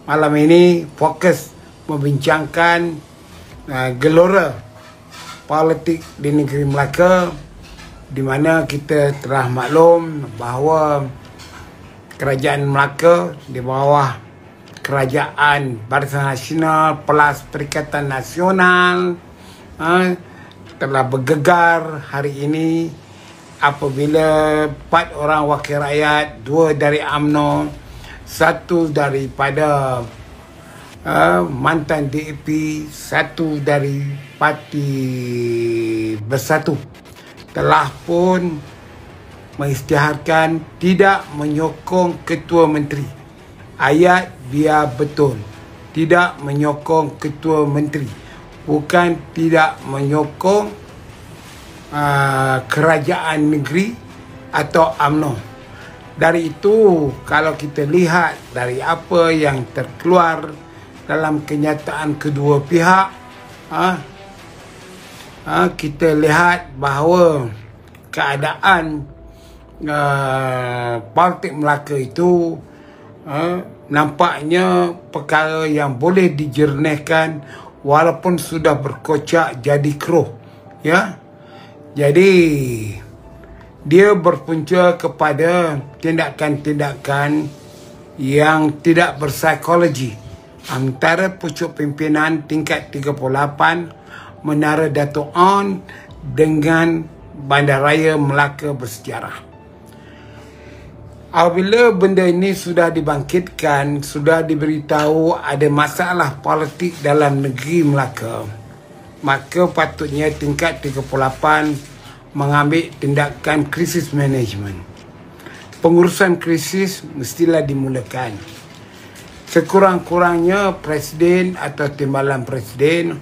Malam ini fokus membincangkan gelora politik di negeri Melaka, di mana kita telah maklum bahawa kerajaan Melaka di bawah kerajaan Barisan Nasional plus Perikatan Nasional telah bergegar hari ini apabila 4 orang wakil rakyat, 2 dari UMNO, 1 daripada mantan DAP, 1 dari Parti Bersatu telah pun mengisytiharkan tidak menyokong Ketua Menteri. Ayat biar betul, tidak menyokong Ketua Menteri, bukan tidak menyokong kerajaan negeri atau UMNO. Dari itu, kalau kita lihat dari apa yang terkeluar dalam kenyataan kedua pihak, kita lihat bahawa keadaan politik Melaka itu nampaknya perkara yang boleh dijernihkan walaupun sudah berkocak jadi keruh, ya. Jadi dia berpunca kepada tindakan-tindakan yang tidak berpsikologi antara pucuk pimpinan tingkat 38 Menara Dato' On dengan Bandaraya Melaka Bersejarah. Apabila benda ini sudah dibangkitkan, sudah diberitahu ada masalah politik dalam negeri Melaka, maka patutnya tingkat 38 mengambil tindakan krisis management. Pengurusan krisis mestilah dimulakan. Sekurang-kurangnya Presiden atau Timbalan Presiden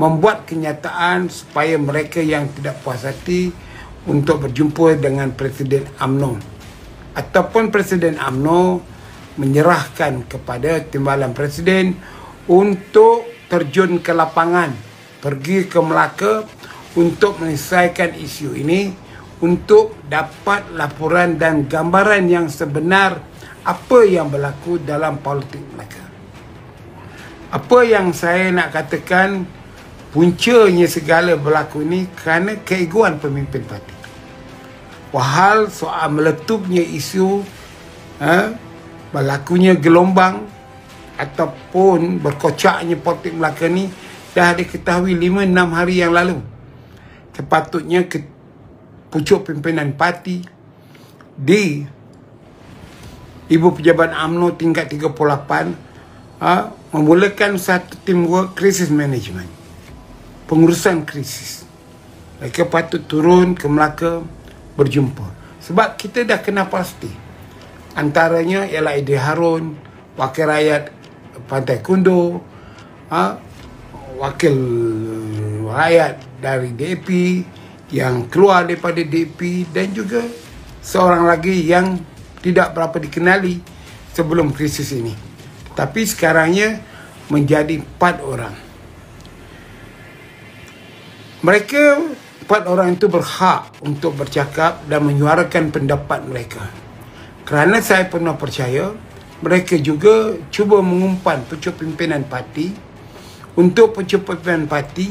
membuat kenyataan supaya mereka yang tidak puas hati untuk berjumpa dengan Presiden UMNO ataupun Presiden UMNO menyerahkan kepada Timbalan Presiden untuk terjun ke lapangan, pergi ke Melaka untuk menyelesaikan isu ini, untuk dapat laporan dan gambaran yang sebenar apa yang berlaku dalam politik Melaka. Apa yang saya nak katakan, puncanya segala berlaku ini kerana keegoan pemimpin parti. Wahal soal meletupnya isu, berlakunya gelombang ataupun berkocaknya politik Melaka ni dah diketahui 5-6 hari yang lalu. Sepatutnya pucuk pimpinan parti di Ibu Pejabat UMNO tingkat 38 memulakan satu teamwork krisis management, pengurusan krisis. Mereka patut turun ke Melaka berjumpa. Sebab kita dah kenal pasti. Antaranya ialah Aidil Harun, wakil rakyat Pantai Kundo, wakil rakyat dari DAP yang keluar daripada DAP, dan juga seorang lagi yang tidak berapa dikenali sebelum krisis ini. Tapi sekarangnya menjadi 4 orang. Mereka 4 orang itu berhak untuk bercakap dan menyuarakan pendapat mereka. Kerana saya pernah percaya mereka juga cuba mengumpan pucuk pimpinan parti untuk pucuk pimpinan parti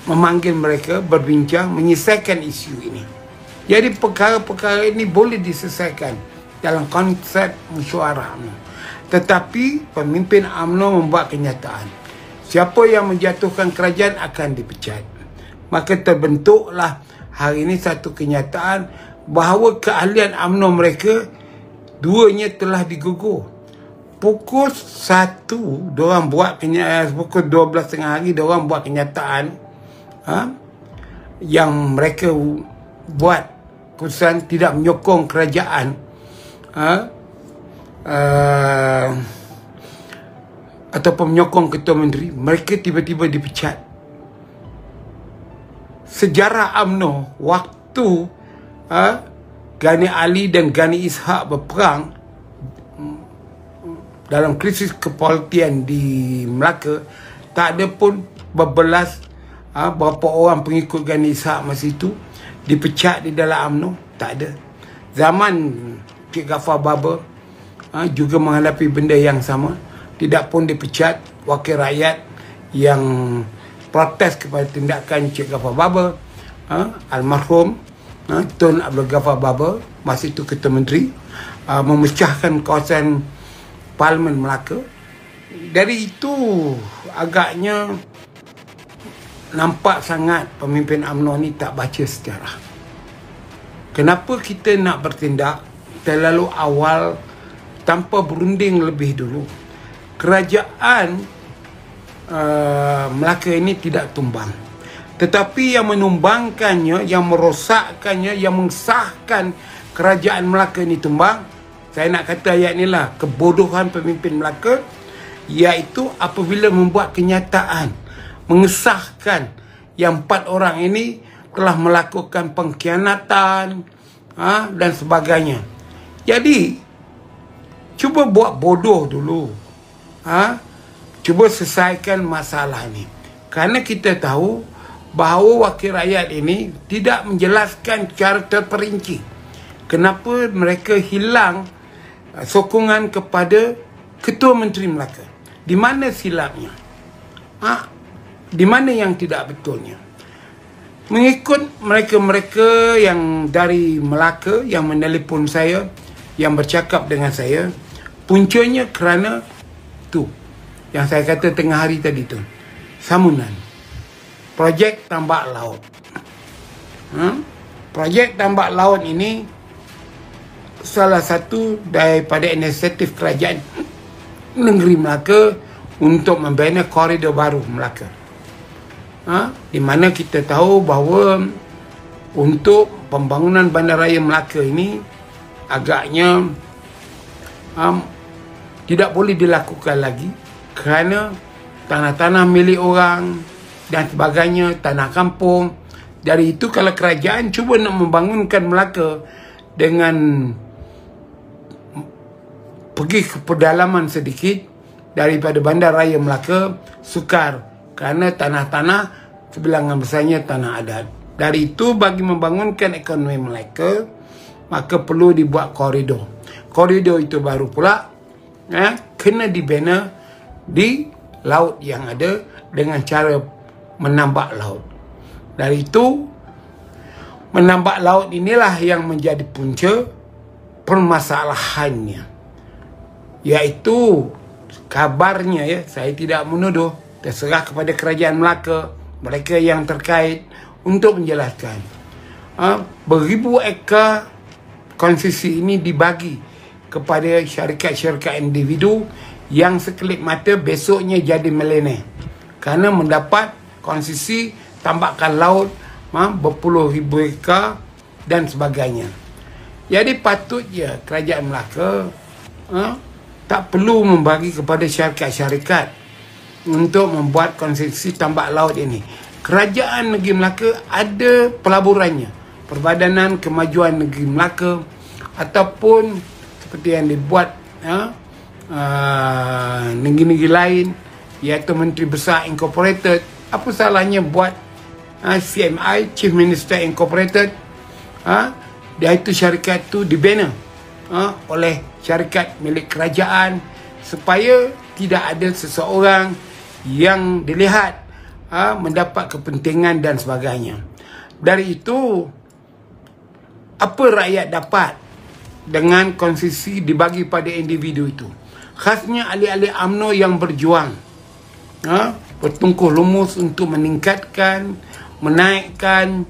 memanggil mereka berbincang, menyelesaikan isu ini. Jadi perkara-perkara ini boleh diselesaikan dalam konsep mesyuarah UMNO. Tetapi pemimpin UMNO membuat kenyataan, siapa yang menjatuhkan kerajaan akan dipecat. Maka terbentuklah hari ini satu kenyataan bahawa keahlian UMNO mereka duanya telah digugur. Pukul 1 diorang buat pukul 12 tengah hari diorang buat kenyataan yang mereka buat keputusan tidak menyokong kerajaan ataupun menyokong Ketua Menteri. Mereka tiba-tiba dipecat. Sejarah UMNO waktu Gani Ali dan Gani Ishak berperang dalam krisis kepolitian di Melaka, tak ada pun berbelas berapa orang pengikut Gani Ishak masa itu dipecat di dalam UMNO. Tak ada. Zaman Cik Ghaffar Baba juga menghadapi benda yang sama. Tidak pun dipecat wakil rakyat yang protes kepada tindakan Cik Ghaffar Baba, almarhum Tun Abdul Ghaffar Baba, masa itu Ketua Menteri, memecahkan kawasan Parlimen Melaka. Dari itu agaknya nampak sangat pemimpin UMNO ni tak baca sejarah. Kenapa kita nak bertindak terlalu awal tanpa berunding lebih dulu? Kerajaan Melaka ini tidak tumbang, tetapi yang menumbangkannya, yang merosakkannya, yang mengesahkan kerajaan Melaka ini tumbang, saya nak kata ayat ni lah, kebodohan pemimpin Melaka, iaitu apabila membuat kenyataan mengesahkan yang 4 orang ini telah melakukan pengkhianatan dan sebagainya. Jadi cuba buat bodoh dulu, cuba selesaikan masalah ni. Kerana kita tahu bahawa wakil rakyat ini tidak menjelaskan secara terperinci kenapa mereka hilang sokongan kepada Ketua Menteri Melaka. Di mana silapnya? Di mana yang tidak betulnya? Mengikut mereka-mereka yang dari Melaka yang menelpon saya, yang bercakap dengan saya, puncanya kerana tu yang saya kata tengah hari tadi tu, Samunan, projek tambak laut. Projek tambak laut ini salah satu daripada inisiatif kerajaan negeri Melaka untuk membina koridor baru Melaka. Di mana kita tahu bahawa untuk pembangunan bandaraya Melaka ini agaknya tidak boleh dilakukan lagi kerana tanah-tanah milik orang dan sebagainya, tanah kampung. Dari itu kalau kerajaan cuba nak membangunkan Melaka dengan pergi ke pedalaman sedikit daripada bandaraya Melaka, sukar kerana tanah-tanah sebilangan besarnya tanah adat. Dari itu bagi membangunkan ekonomi Melaka, maka perlu dibuat koridor. Koridor itu baru pula kena dibina di laut yang ada dengan cara menambak laut. Dari itu menambak laut inilah yang menjadi punca permasalahannya, iaitu kabarnya, ya, saya tidak menuduh, terserah kepada kerajaan Melaka, mereka yang terkait untuk menjelaskan. Beribu ekar konsesi ini dibagi kepada syarikat-syarikat individu yang sekelip mata besoknya jadi milioner kerana mendapat konsesi tambakan laut berpuluh ribu ekar dan sebagainya. Jadi patutnya kerajaan Melaka tak perlu membagi kepada syarikat-syarikat untuk membuat konsesi tambak laut ini. Kerajaan negeri Melaka ada pelaburannya, Perbadanan Kemajuan Negeri Melaka, ataupun seperti yang dibuat negeri-negeri lain, iaitu Menteri Besar Incorporated. Apa salahnya buat CMI, Chief Minister Incorporated, iaitu syarikat itu dibina oleh syarikat milik kerajaan supaya tidak ada seseorang yang dilihat mendapat kepentingan dan sebagainya. Dari itu, apa rakyat dapat dengan konsesi dibagi pada individu itu? Khasnya ahli-ahli UMNO yang berjuang, bertungkuh lumus untuk meningkatkan, menaikkan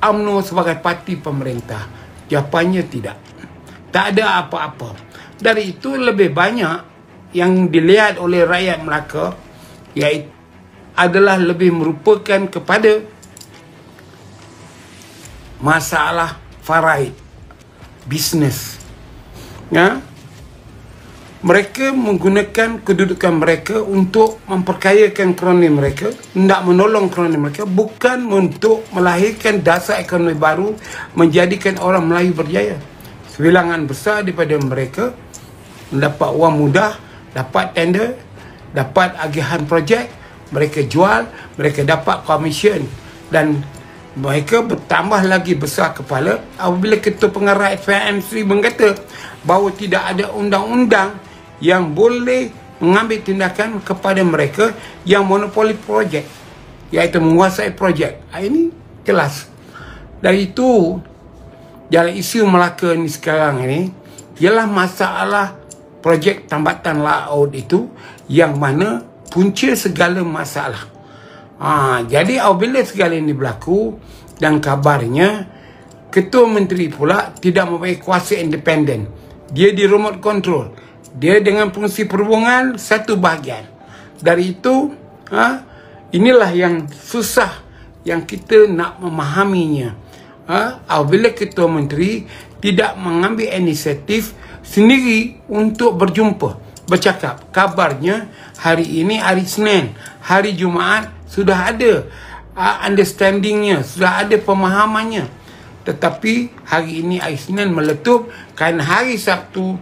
UMNO sebagai parti pemerintah. Jawapannya tidak. Tak ada apa-apa. Dari itu lebih banyak yang dilihat oleh rakyat Melaka iaitu adalah lebih merupakan kepada masalah faraid, bisnes. Mereka menggunakan kedudukan mereka untuk memperkayakan kroni mereka, hendak menolong kroni mereka, bukan untuk melahirkan dasar ekonomi baru, menjadikan orang Melayu berjaya. Sebilangan besar daripada mereka mendapat wang mudah, dapat tender, dapat agihan projek, mereka jual, mereka dapat komisen, dan mereka bertambah lagi besar kepala apabila Ketua Pengarah FMC berkata bahawa tidak ada undang-undang yang boleh mengambil tindakan kepada mereka yang monopoli projek, iaitu menguasai projek. Ini jelas. Dari itu, dalam isu Melaka ni sekarang ini ialah masalah projek tambatan laut itu yang mana punca segala masalah. Jadi apabila segala ini berlaku dan kabarnya Ketua Menteri pula tidak mempunyai kuasa independen. Dia di remote control. Dia dengan fungsi perhubungan satu bahagian. Dari itu, inilah yang susah yang kita nak memahaminya. Apabila Ketua Menteri tidak mengambil inisiatif sendiri untuk berjumpa, bercakap. Kabarnya hari ini hari Senin, hari Jumaat sudah ada understandingnya, sudah ada pemahamannya. Tetapi hari ini hari Senin meletup kerana hari Sabtu,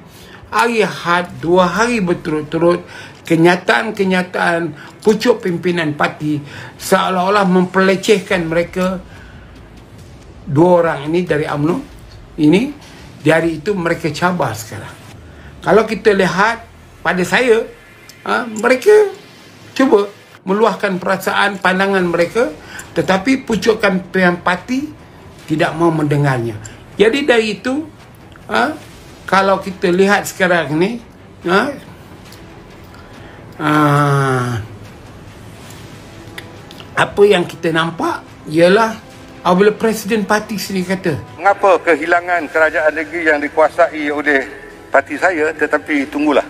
hari Ahad, 2 hari berturut-turut kenyataan-kenyataan pucuk pimpinan parti seolah-olah mempelecehkan mereka. 2 orang ini dari UMNO ini, dari itu mereka cabar sekarang. Kalau kita lihat pada saya, mereka cuba meluahkan perasaan pandangan mereka, tetapi pucukan pihak parti tidak mau mendengarnya. Jadi dari itu, kalau kita lihat sekarang ni, apa yang kita nampak ialah apabila Presiden Parti sendiri kata, mengapa kehilangan kerajaan negeri yang dikuasai oleh parti saya, tetapi tunggulah,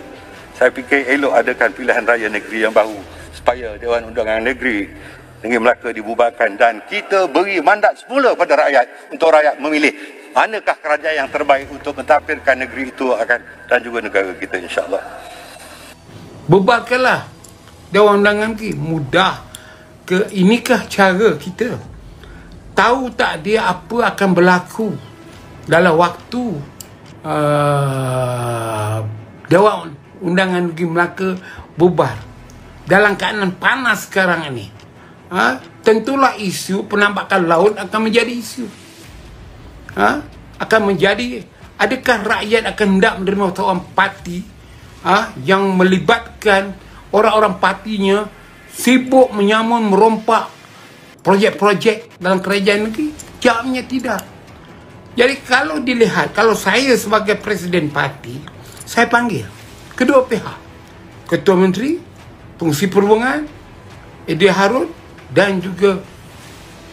saya fikir elok adakan pilihan raya negeri yang baru supaya Dewan Undangan Negeri Melaka dibubarkan dan kita beri mandat semula pada rakyat untuk rakyat memilih manakah kerajaan yang terbaik untuk mentadbirkan negeri itu dan juga negara kita, insya-Allah. Bubarkanlah Dewan Undangan Negeri. Mudah ke? Inikah cara kita? Tahu tak dia apa akan berlaku dalam waktu Dewan Undangan Negeri Melaka bubar dalam keadaan panas sekarang ini? Tentulah isu penampakan laut akan menjadi isu. Akan menjadi, adakah rakyat akan hendak menerima seorang parti yang melibatkan orang-orang partinya sibuk menyamun, merompak projek-projek dalam kerajaan negeri? Jawabnya tidak. Jadi kalau dilihat, kalau saya sebagai Presiden Parti, saya panggil kedua pihak, Ketua Menteri, Fungsi Perhubungan, Edia Harun, dan juga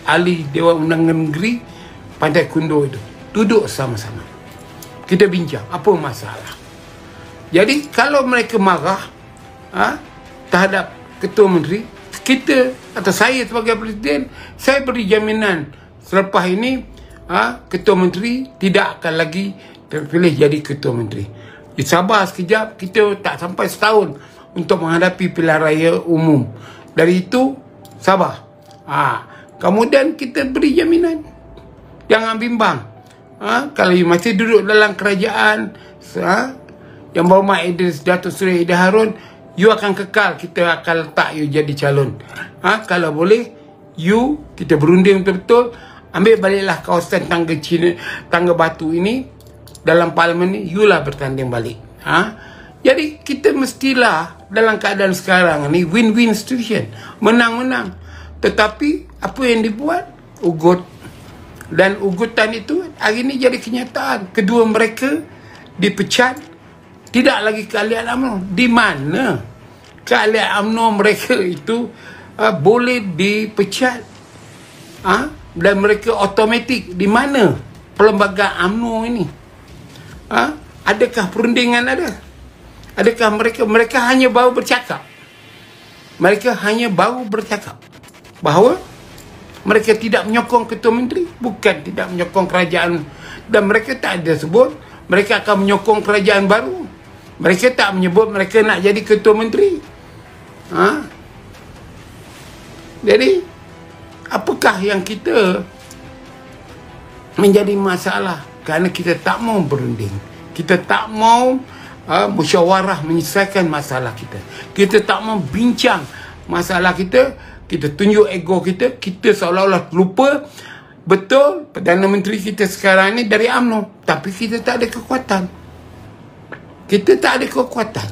ahli Dewan Undangan Negeri Pantai Kundo itu. Duduk sama-sama, kita bincang apa masalah. Jadi kalau mereka marah terhadap Ketua Menteri, kita atau saya sebagai Presiden, saya beri jaminan selepas ini Ketua Menteri tidak akan lagi terpilih jadi Ketua Menteri. Sabar sekejap, kita tak sampai setahun untuk menghadapi pilihan raya umum. Dari itu, sabar. Kemudian kita beri jaminan. Jangan bimbang. Kalau masih duduk dalam kerajaan Yang Berhormat Idris Datuk Seri Edia Harun, you akan kekal, kita akan letak you jadi calon. Kalau boleh, you, kita berunding betul-betul, ambil baliklah kawasan Tangga Batu ini, dalam parlimen ni, you lah bertanding balik. Jadi kita mestilah dalam keadaan sekarang ni win-win situation, menang-menang. Tetapi apa yang dibuat? Ugut. Dan ugutan itu hari ini jadi kenyataan. Kedua mereka dipecat, tidak lagi keahlian UMNO. Di mana keahlian UMNO mereka itu boleh dipecat? Dan mereka automatik. Di mana perlembagaan UMNO ini? Adakah perundingan ada? Adakah mereka hanya baru bercakap? Mereka hanya baru bercakap bahawa mereka tidak menyokong Ketua Menteri, bukan tidak menyokong kerajaan. Dan mereka tak ada sebut mereka akan menyokong kerajaan baru. Mereka tak menyebut mereka nak jadi Ketua Menteri. Jadi apakah yang kita menjadi masalah? Kerana kita tak mau berunding, kita tak mau musyawarah menyelesaikan masalah kita, kita tak mau bincang masalah kita. Kita tunjuk ego kita, kita seolah-olah lupa Betul, Perdana Menteri kita sekarang ni dari UMNO, tapi kita tak ada kekuatan. Kita tak ada kekuatan.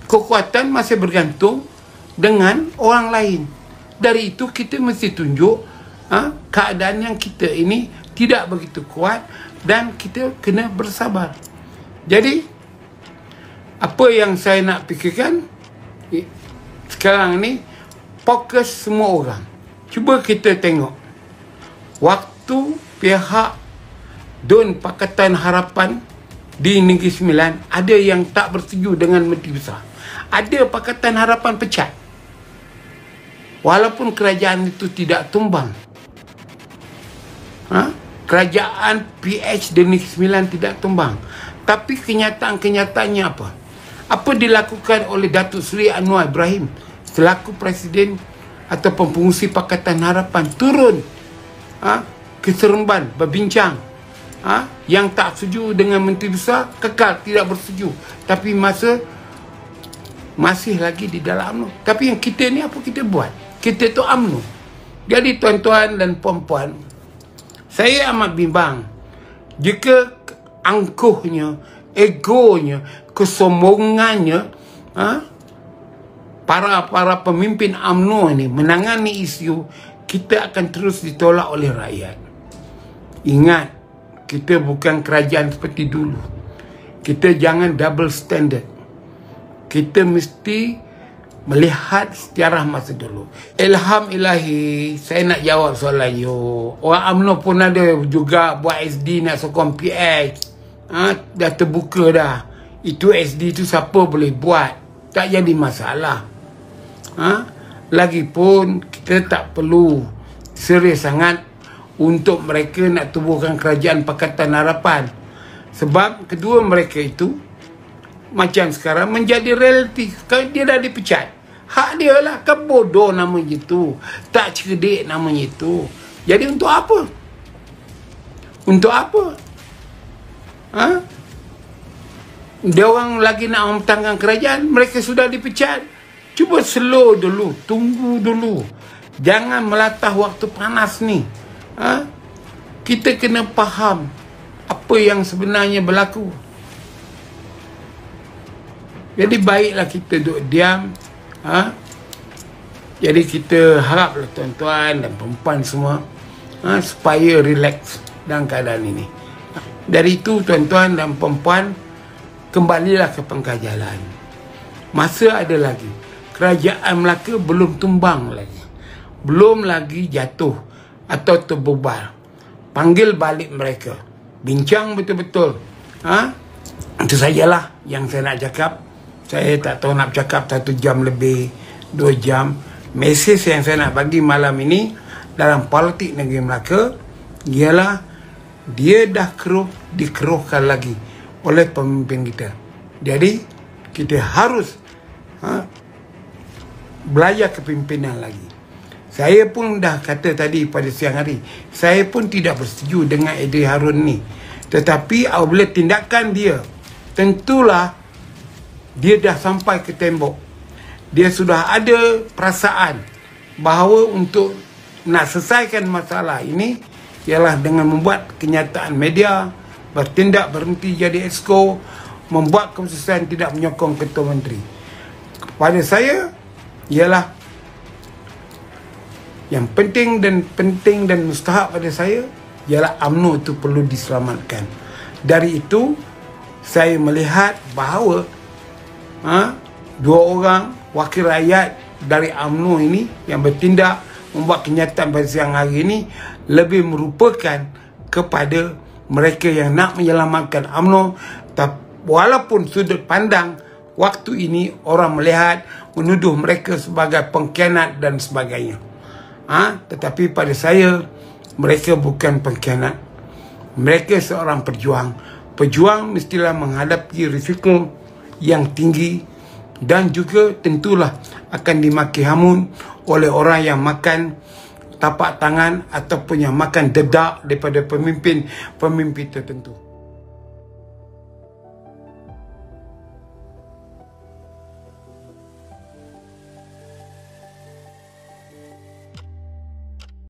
Kekuatan masih bergantung dengan orang lain. Dari itu kita mesti tunjuk keadaan yang kita ini tidak begitu kuat dan kita kena bersabar. Jadi apa yang saya nak fikirkan sekarang ni, fokus semua orang. Cuba kita tengok waktu pihak DUN Pakatan Harapan di Negeri Sembilan ada yang tak bersetuju dengan Menteri Besar. Ada Pakatan Harapan pecat. Walaupun kerajaan itu tidak tumbang. Kerajaan PH di Negeri Sembilan tidak tumbang. Tapi kenyataan-kenyataannya apa? Apa dilakukan oleh Datuk Seri Anwar Ibrahim selaku Presiden ataupun pengurusi Pakatan Harapan? Turun ke Seremban berbincang. Yang tak setuju dengan Menteri Besar kekal tidak bersetuju, tapi masih lagi di dalam UMNO. Tapi yang kita ni apa kita buat? Kita tu UMNO. Jadi tuan-tuan dan puan-puan, saya amat bimbang jika angkuhnya, egonya, kesombongannya para pemimpin UMNO ini menangani isu, kita akan terus ditolak oleh rakyat. Ingat, kita bukan kerajaan seperti dulu. Kita jangan double standard. Kita mesti melihat sejarah masa dulu. Ilham ilahi, saya nak jawab soalan you. Orang UMNO pun ada juga buat SD nak sokong PH. Dah terbuka dah. Itu SD tu siapa boleh buat. Tak jadi masalah. Lagipun kita tak perlu serius sangat untuk mereka nak tubuhkan kerajaan Pakatan Harapan. Sebab kedua mereka itu macam sekarang menjadi realiti. Kalau dia dah dipecat, hak dia lah. Kan bodoh namanya itu, tak cerdik namanya itu. Jadi untuk apa? Untuk apa? Dia orang lagi nak membentangkan kerajaan, mereka sudah dipecat. Cuba slow dulu, tunggu dulu. Jangan melatah waktu panas ni. Kita kena faham apa yang sebenarnya berlaku. Jadi baiklah kita duduk diam. Jadi kita haraplah tuan-tuan dan perempuan semua supaya relax dalam keadaan ini. Dari itu tuan-tuan dan perempuan, kembalilah ke pangkal jalan. Masa ada lagi. Kerajaan Melaka belum tumbang lagi. Belum lagi jatuh atau terbubar. Panggil balik mereka. Bincang betul-betul. Itu sajalah yang saya nak cakap. Saya tak tahu nak cakap 1 jam lebih, 2 jam. Mesej yang saya nak bagi malam ini dalam politik negeri Melaka ialah dia dah dikeruhkan lagi oleh pemimpin kita. Jadi kita harus belajar kepimpinan lagi. Saya pun dah kata tadi pada siang hari, saya pun tidak bersetuju dengan Aidil Harun ni. Tetapi apabila tindakan dia, tentulah dia dah sampai ke tembok. Dia sudah ada perasaan bahawa untuk nak selesaikan masalah ini ialah dengan membuat kenyataan media, bertindak berhenti jadi exco, membuat keputusan tidak menyokong Ketua Menteri. Pada saya ialah yang penting dan mustahak pada saya ialah UMNO itu perlu diselamatkan. Dari itu saya melihat bahawa 2 orang wakil rakyat dari UMNO ini yang bertindak membuat kenyataan pada siang hari ini lebih merupakan kepada mereka yang nak menyelamatkan UMNO. Walaupun sudut pandang waktu ini orang melihat menuduh mereka sebagai pengkhianat dan sebagainya. Tetapi pada saya mereka bukan pengkhianat. Mereka seorang pejuang. Pejuang mestilah menghadapi risiko yang tinggi dan juga tentulah akan dimaki hamun oleh orang yang makan tapak tangan ataupun yang makan dedak daripada pemimpin tertentu.